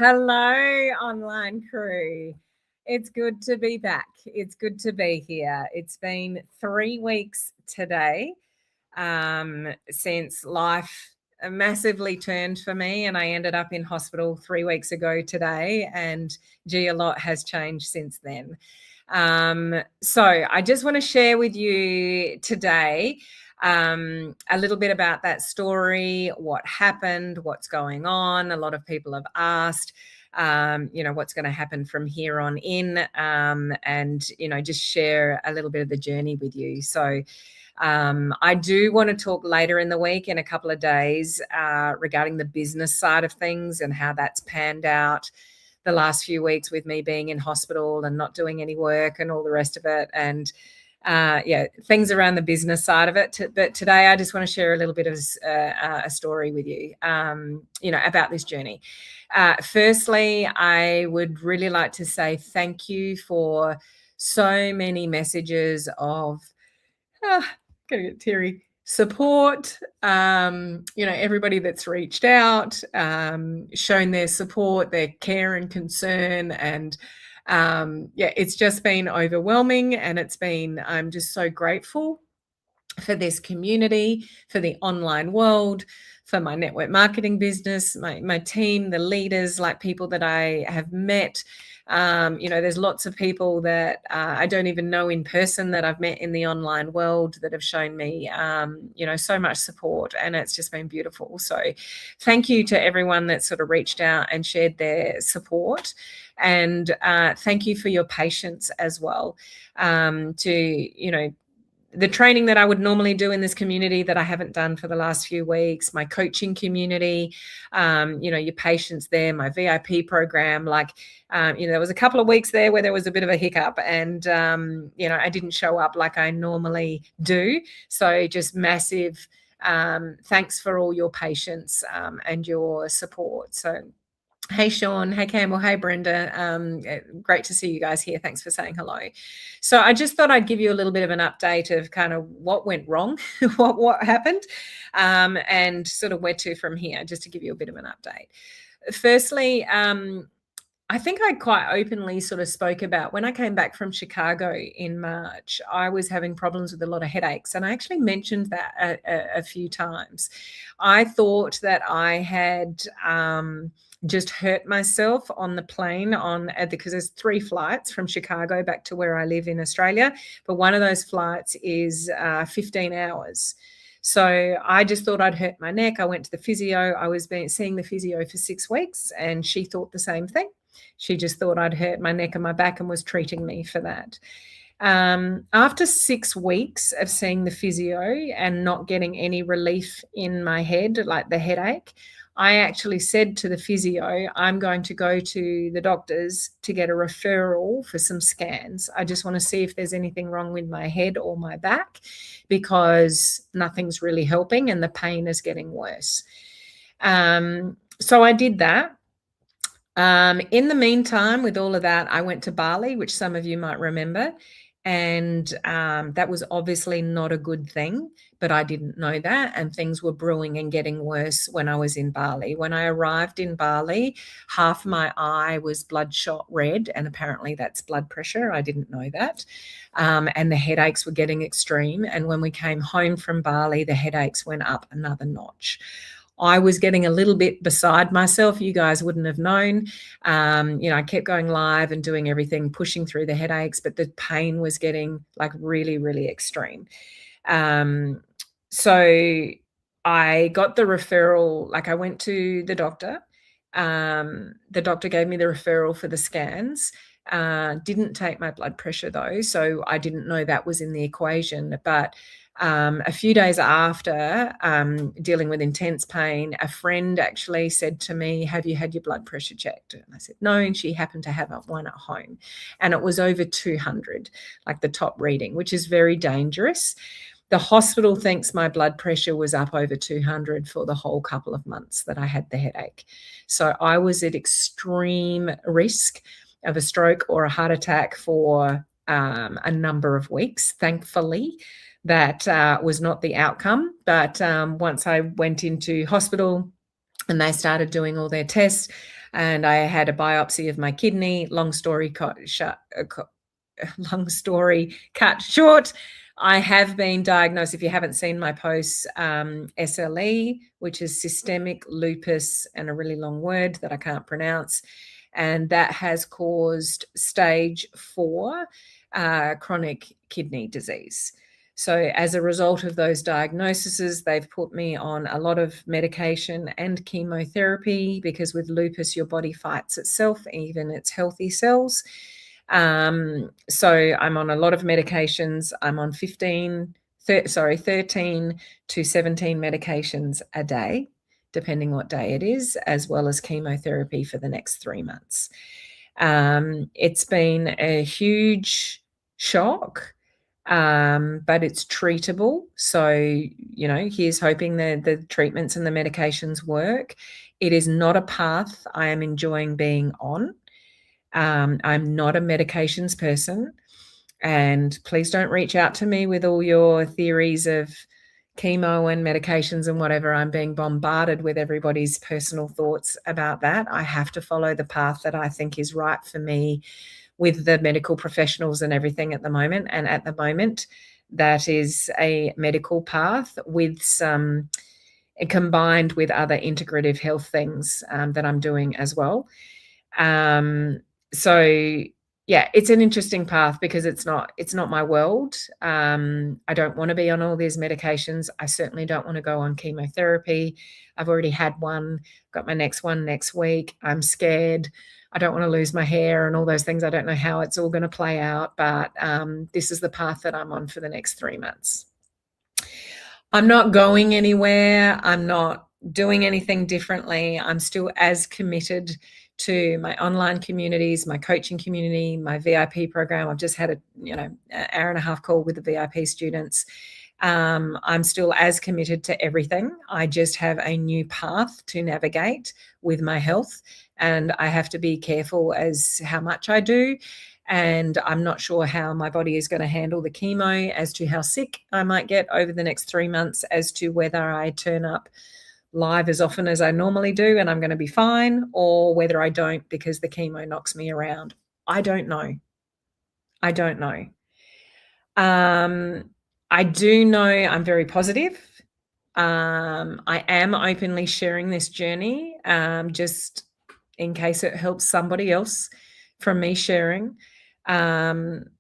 Hello, online crew. It's good to be back. It's good to be here. It's been 3 weeks today since life massively turned for me, and I ended up in hospital 3 weeks ago today, and gee, a lot has changed since then. So I just want to share with you today a little bit about that story, what happened, what's going on. A lot of people have asked, what's going to happen from here on in, and, just share a little bit of the journey with you. So I do want to talk later in the week, in a couple of days, regarding the business side of things and how that's panned out the last few weeks with me being in hospital and not doing any work and all the rest of it. And things around the business side of it. But today I just want to share a little bit of a story with you, about this journey. Firstly, I would really like to say thank you for so many messages of, gonna get teary, support, everybody that's reached out, shown their support, their care and concern, and it's just been overwhelming, and I'm just so grateful for this community, for the online world, for my network marketing business, my team, the leaders, like people that I have met. There's lots of people that I don't even know in person that I've met in the online world that have shown me, so much support, and it's just been beautiful. So thank you to everyone that sort of reached out and shared their support. And thank you for your patience as well, the training that I would normally do in this community that I haven't done for the last few weeks, my coaching community, your patience there, my VIP program. There was a couple of weeks there where there was a bit of a hiccup, and, I didn't show up like I normally do. So just massive thanks for all your patience and your support. So hey, Sean. Hey, Campbell. Hey, Brenda. Great to see you guys here. Thanks for saying hello. So I just thought I'd give you a little bit of an update of kind of what went wrong, what happened, and sort of where to from here, just to give you a bit of an update. Firstly, I think I quite openly sort of spoke about when I came back from Chicago in March, I was having problems with a lot of headaches. And I actually mentioned that a few times. I thought that I had just hurt myself on the plane because there's 3 flights from Chicago back to where I live in Australia. But one of those flights is 15 hours. So I just thought I'd hurt my neck. I went to the physio. I was seeing the physio for 6 weeks, and she thought the same thing. She just thought I'd hurt my neck and my back and was treating me for that. After 6 weeks of seeing the physio and not getting any relief in my head, like the headache, I actually said to the physio, I'm going to go to the doctors to get a referral for some scans. I just want to see if there's anything wrong with my head or my back, because nothing's really helping and the pain is getting worse. So I did that. In the meantime, with all of that, I went to Bali, which some of you might remember. And that was obviously not a good thing, but I didn't know that. And things were brewing and getting worse when I was in Bali. When I arrived in Bali, half my eye was bloodshot red, and apparently that's blood pressure. I didn't know that. And the headaches were getting extreme. And when we came home from Bali, the headaches went up another notch. I was getting a little bit beside myself. You guys wouldn't have known. I kept going live and doing everything, pushing through the headaches, but the pain was getting really, really extreme. So I got the referral. I went to the doctor. The doctor gave me the referral for the scans. Didn't take my blood pressure though, so I didn't know that was in the equation. But a few days after dealing with intense pain, a friend actually said to me, have you had your blood pressure checked? And I said, no. And she happened to have one at home, and it was over 200, like the top reading, which is very dangerous. The hospital thinks my blood pressure was up over 200 for the whole couple of months that I had the headache. So I was at extreme risk of a stroke or a heart attack for a number of weeks. Thankfully, that was not the outcome. But once I went into hospital and they started doing all their tests, and I had a biopsy of my kidney. Long story cut short, I have been diagnosed, if you haven't seen my posts, SLE, which is systemic lupus, and a really long word that I can't pronounce. And that has caused stage 4 chronic kidney disease. So as a result of those diagnoses, they've put me on a lot of medication and chemotherapy, because with lupus, your body fights itself, even its healthy cells. So I'm on a lot of medications. I'm on 13 to 17 medications a day, depending what day it is, as well as chemotherapy for the next 3 months. It's been a huge shock, but it's treatable. So, here's hoping the treatments and the medications work. It is not a path I am enjoying being on. I'm not a medications person, and please don't reach out to me with all your theories of chemo and medications and whatever. I'm being bombarded with everybody's personal thoughts about that. I have to follow the path that I think is right for me with the medical professionals and everything at the moment. And at the moment, that is a medical path with some combined with other integrative health things that I'm doing as well. So yeah, it's an interesting path because it's not my world. I don't want to be on all these medications. I certainly don't want to go on chemotherapy. I've already had one, got my next one next week. I'm scared. I don't want to lose my hair and all those things. I don't know how it's all going to play out, but this is the path that I'm on for the next 3 months. I'm not going anywhere. I'm not doing anything differently. I'm still as committed to my online communities, my coaching community, my VIP program. I've just had an hour and a half call with the VIP students. I'm still as committed to everything. I just have a new path to navigate with my health, and I have to be careful as how much I do. And I'm not sure how my body is going to handle the chemo, as to how sick I might get over the next 3 months, as to whether I turn up live as often as I normally do and I'm going to be fine, or whether I don't because the chemo knocks me around. I don't know. I do know I'm very positive. I am openly sharing this journey, just in case it helps somebody else from me sharing.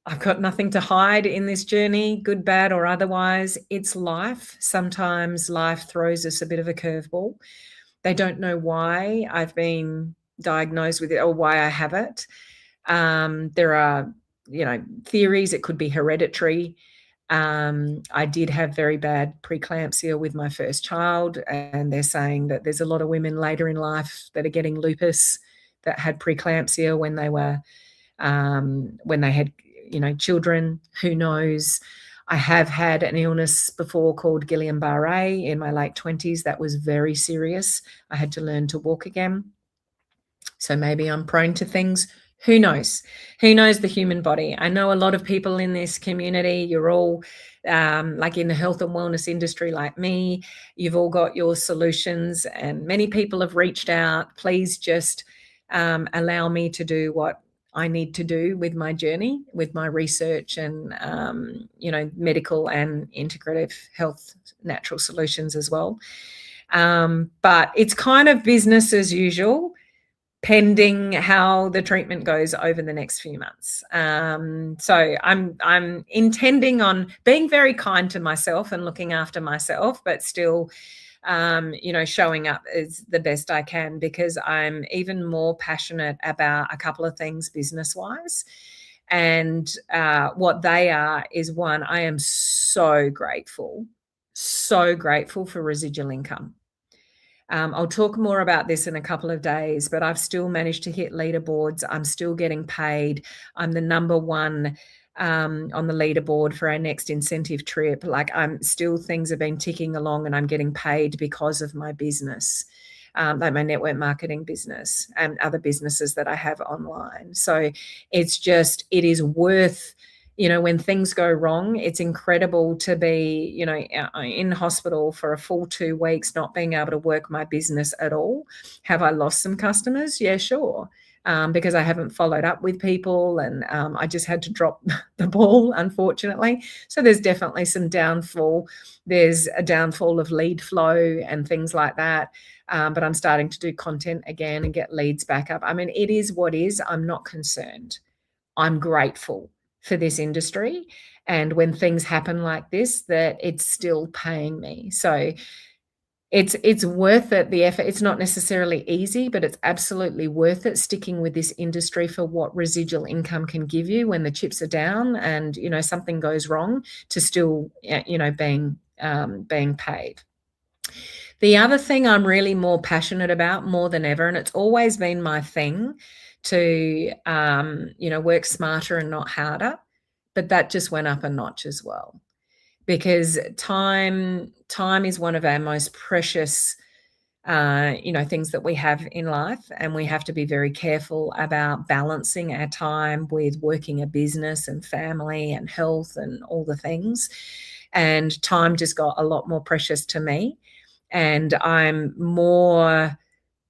I've got nothing to hide in this journey, good, bad, or otherwise. It's life. Sometimes life throws us a bit of a curveball. They don't know why I've been diagnosed with it or why I have it. There are, theories. It could be hereditary. I did have very bad preeclampsia with my first child, and they're saying that there's a lot of women later in life that are getting lupus that had preeclampsia when they were when they had children. Who knows? I have had an illness before called Guillain-Barré in my late 20s. That was very serious. I had to learn to walk again. So maybe I'm prone to things. Who knows? Who knows the human body? I know a lot of people in this community. You're all like in the health and wellness industry like me. You've all got your solutions, and many people have reached out. Please just allow me to do what I need to do with my journey, with my research and, medical and integrative health natural solutions as well. But it's kind of business as usual, pending how the treatment goes over the next few months. So I'm intending on being very kind to myself and looking after myself, but still showing up is the best I can, because I'm even more passionate about a couple of things business-wise. And what they are is, one, I am so grateful for residual income. I'll talk more about this in a couple of days, but I've still managed to hit leaderboards. I'm still getting paid. I'm the number one on the leaderboard for our next incentive trip. Like, things have been ticking along, and I'm getting paid because of my business, like my network marketing business and other businesses that I have online. So it is worth, when things go wrong, it's incredible to be, in hospital for a full 2 weeks, not being able to work my business at all. Have I lost some customers? Yeah, sure. Because I haven't followed up with people, and I just had to drop the ball, unfortunately. So there's definitely some downfall. There's a downfall of lead flow and things like that. But I'm starting to do content again and get leads back up. I mean, it is what is. I'm not concerned. I'm grateful for this industry. And when things happen like this, that it's still paying me. So it's worth it, the effort. It's not necessarily easy, but it's absolutely worth it sticking with this industry for what residual income can give you when the chips are down and, something goes wrong, to still, being paid. The other thing I'm really more passionate about more than ever, and it's always been my thing, to, work smarter and not harder, but that just went up a notch as well, because time is one of our most precious, things that we have in life, and we have to be very careful about balancing our time with working a business and family and health and all the things. And time just got a lot more precious to me, and I'm more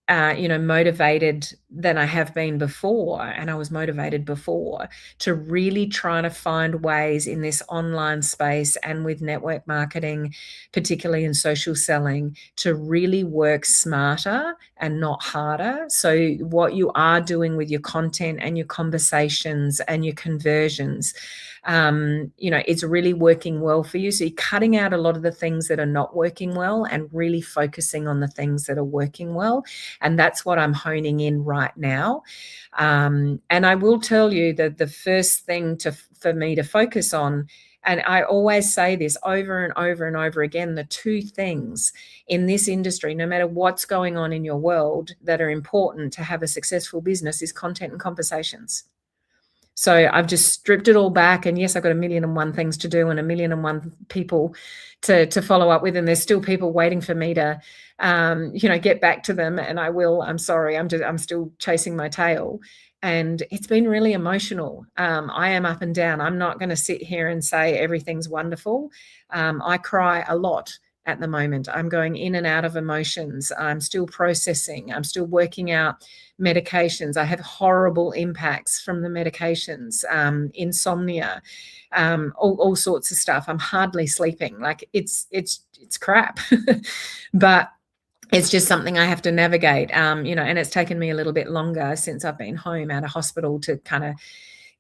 motivated than I have been before. And I was motivated before to really try to find ways in this online space and with network marketing, particularly in social selling, to really work smarter and not harder. So what you are doing with your content and your conversations and your conversions, it's really working well for you. So you're cutting out a lot of the things that are not working well and really focusing on the things that are working well. And that's what I'm honing in right now. And I will tell you that the first thing for me to focus on, and I always say this over and over and over again, the two things in this industry, no matter what's going on in your world, that are important to have a successful business, is content and conversations. So I've just stripped it all back. And yes, I've got 1,000,001 things to do and 1,000,001 people to follow up with. And there's still people waiting for me to, get back to them. And I will. I'm sorry. I'm still chasing my tail. And it's been really emotional. I am up and down. I'm not going to sit here and say everything's wonderful. I cry a lot at the moment. I'm going in and out of emotions. I'm still processing. I'm still working out medications. I have horrible impacts from the medications, insomnia, all sorts of stuff. I'm hardly sleeping. Like it's crap, but it's just something I have to navigate. And it's taken me a little bit longer since I've been home out of hospital to kind of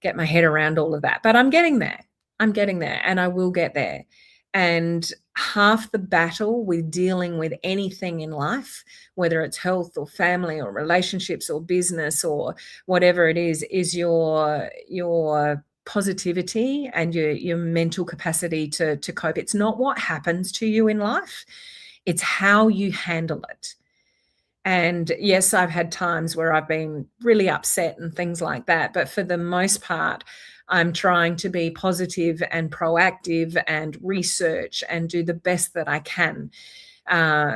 get my head around all of that. But I'm getting there. And I will get there. And half the battle with dealing with anything in life, whether it's health or family or relationships or business or whatever it is your positivity and your mental capacity to cope. It's not what happens to you in life. It's how you handle it. And yes, I've had times where I've been really upset and things like that. But for the most part, I'm trying to be positive and proactive and research and do the best that I can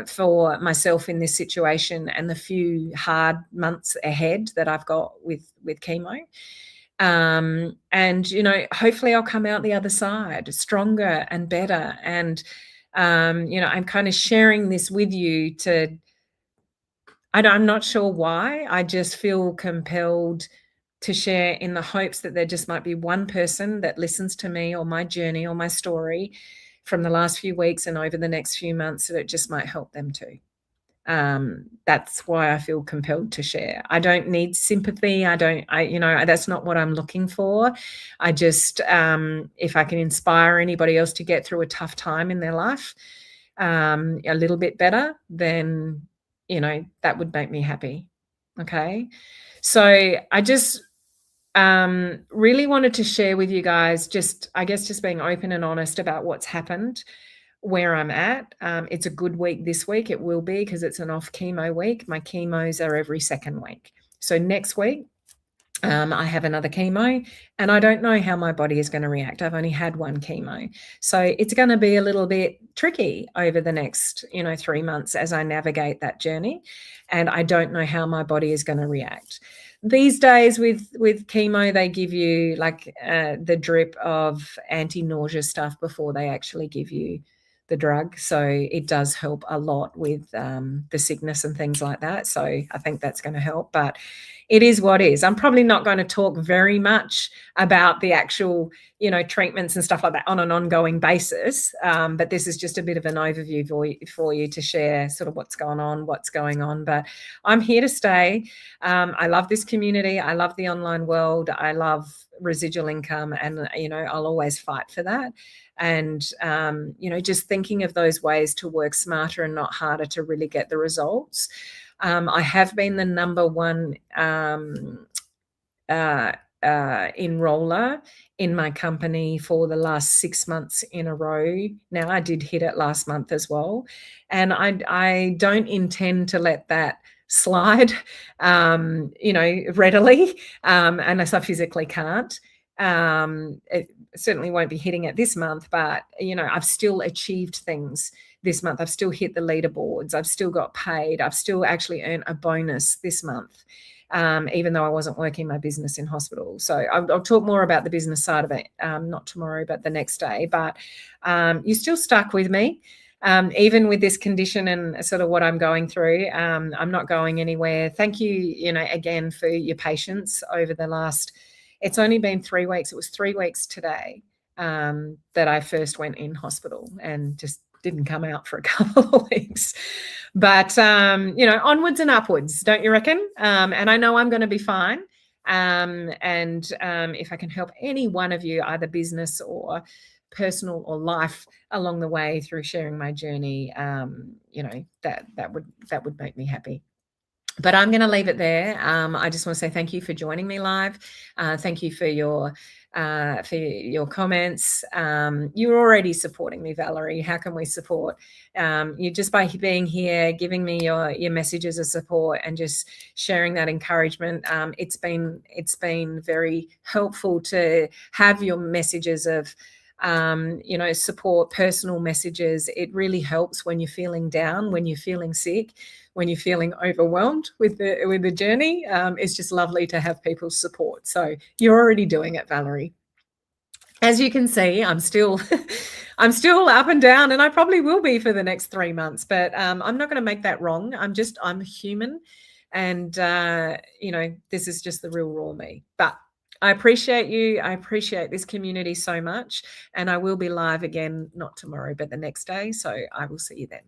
for myself in this situation and the few hard months ahead that I've got with chemo. And, hopefully I'll come out the other side stronger and better. And, I'm kind of sharing this with you I'm not sure why. I just feel compelled to share in the hopes that there just might be one person that listens to me or my journey or my story from the last few weeks and over the next few months, that it just might help them too. That's why I feel compelled to share. I don't need sympathy. That's not what I'm looking for. I just, if I can inspire anybody else to get through a tough time in their life, a little bit better, then, that would make me happy. Okay. So I just, really wanted to share with you guys, just being open and honest about what's happened, where I'm at. It's a good week this week. It will be, because it's an off chemo week. My chemos are every second week. So next week, I have another chemo, and I don't know how my body is going to react. I've only had one chemo. So it's going to be a little bit tricky over the next, 3 months as I navigate that journey. And I don't know how my body is going to react. These days with chemo, they give you like the drip of anti-nausea stuff before they actually give you the drug. So it does help a lot with the sickness and things like that. So I think that's going to help. But it is what is. I'm probably not going to talk very much about the actual, treatments and stuff like that on an ongoing basis. But this is just a bit of an overview for you to share sort of what's going on. But I'm here to stay. I love this community. I love the online world. I love residual income, and, I'll always fight for that. And, just thinking of those ways to work smarter and not harder to really get the results. I have been the number one enroller in my company for the last 6 months in a row. Now, I did hit it last month as well. And I don't intend to let that slide, readily, unless I physically can't. It certainly won't be hitting it this month, but, I've still achieved things this month. I've still hit the leaderboards. I've still got paid. I've still actually earned a bonus this month, even though I wasn't working my business in hospital. So I'll talk more about the business side of it, not tomorrow, but the next day. But you still stuck with me. Even with this condition and sort of what I'm going through, I'm not going anywhere. Thank you, again, for your patience over the last, it's only been 3 weeks. It was 3 weeks today that I first went in hospital and just didn't come out for a couple of weeks. But, onwards and upwards, don't you reckon? And I know I'm going to be fine. If I can help any one of you, either business or personal or life along the way through sharing my journey, that would make me happy. But I'm going to leave it there. I just want to say thank you for joining me live. Thank you for your comments. You're already supporting me, Valerie. How can we support you? Just by being here, giving me your messages of support and just sharing that encouragement. It's been very helpful to have your messages of support, personal messages. It really helps when you're feeling down, when you're feeling sick, when you're feeling overwhelmed with the journey. It's just lovely to have people's support. So you're already doing it, Valerie. As you can see, I'm still up and down, and I probably will be for the next 3 months, but I'm not going to make that wrong. I'm human, and this is just the real raw me. But I appreciate you. I appreciate this community so much, and I will be live again, not tomorrow, but the next day. So I will see you then.